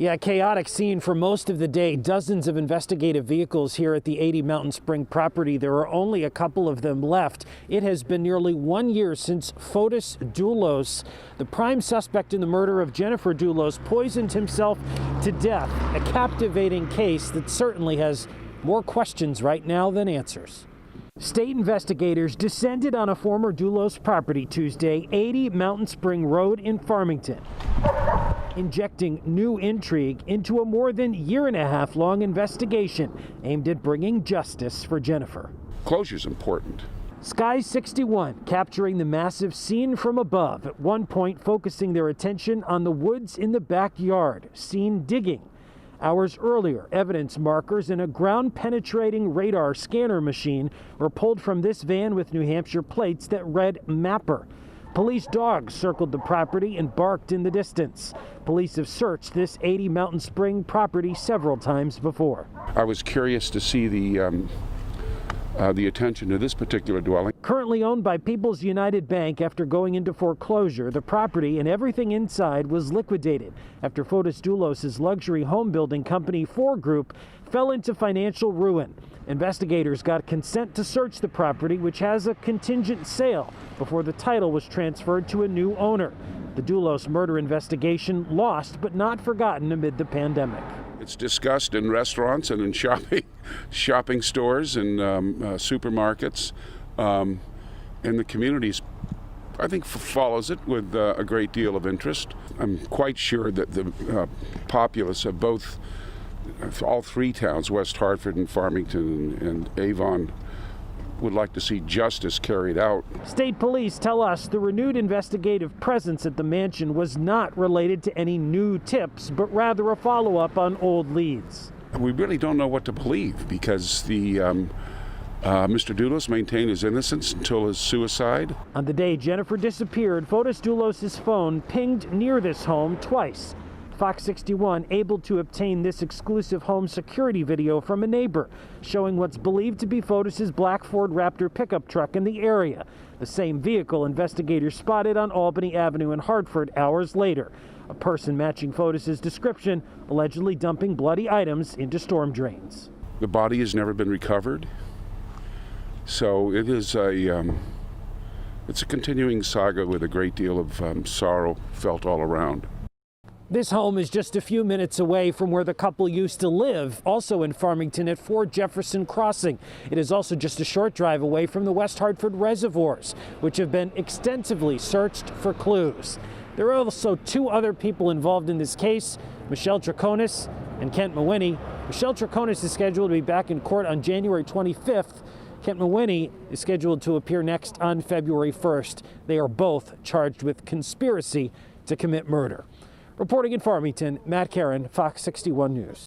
Yeah, chaotic scene for most of the day. Dozens of investigative vehicles here at the 80 Mountain Spring property. There are only a couple of them left. It has been nearly 1 year since Fotis Dulos, the prime suspect in the murder of Jennifer Dulos, poisoned himself to death. A captivating case that certainly has more questions right now than answers. State investigators descended on a former Dulos property Tuesday, 80 Mountain Spring Road in Farmington, injecting new intrigue into a more than year-and-a-half-long investigation aimed at bringing justice for Jennifer. Closure's important. Sky 61 capturing the massive scene from above, at one point focusing their attention on the woods in the backyard, seen digging. Hours earlier, evidence markers in a ground-penetrating radar scanner machine were pulled from this van with New Hampshire plates that read Mapper. Police dogs circled the property and barked in the distance. Police have searched this 80 Mountain Spring property several times before. I was curious to see the attention to this particular dwelling. Currently owned by People's United Bank after going into foreclosure, the property and everything inside was liquidated after Fotis Dulos' luxury home building company 4 Group fell into financial ruin. Investigators got consent to search the property, which has a contingent sale, before the title was transferred to a new owner. The Dulos murder investigation lost but not forgotten amid the pandemic. It's discussed in restaurants and in shopping stores and supermarkets, and the community, I think, follows it with a great deal of interest. I'm quite sure that the populace of all 3 towns, West Hartford and Farmington and Avon, would like to see justice carried out. State police tell us the renewed investigative presence at the mansion was not related to any new tips, but rather a follow-up on old leads. We really don't know what to believe because Mr. Dulos maintained his innocence until his suicide. On the day Jennifer disappeared, Fotis Dulos' phone pinged near this home twice. Fox 61 able to obtain this exclusive home security video from a neighbor showing what's believed to be Fotis' black Ford Raptor pickup truck in the area. The same vehicle investigators spotted on Albany Avenue in Hartford hours later. A person matching Fotis' description allegedly dumping bloody items into storm drains. The body has never been recovered, so it is it's a continuing saga with a great deal of sorrow felt all around. This home is just a few minutes away from where the couple used to live, also in Farmington at 4 Jefferson Crossing. It is also just a short drive away from the West Hartford reservoirs, which have been extensively searched for clues. There are also 2 other people involved in this case, Michelle Traconis and Kent Mawhinney. Michelle Traconis is scheduled to be back in court on January 25th. Kent Mawhinney is scheduled to appear next on February 1st. They are both charged with conspiracy to commit murder. Reporting in Farmington, Matt Caron, Fox 61 News.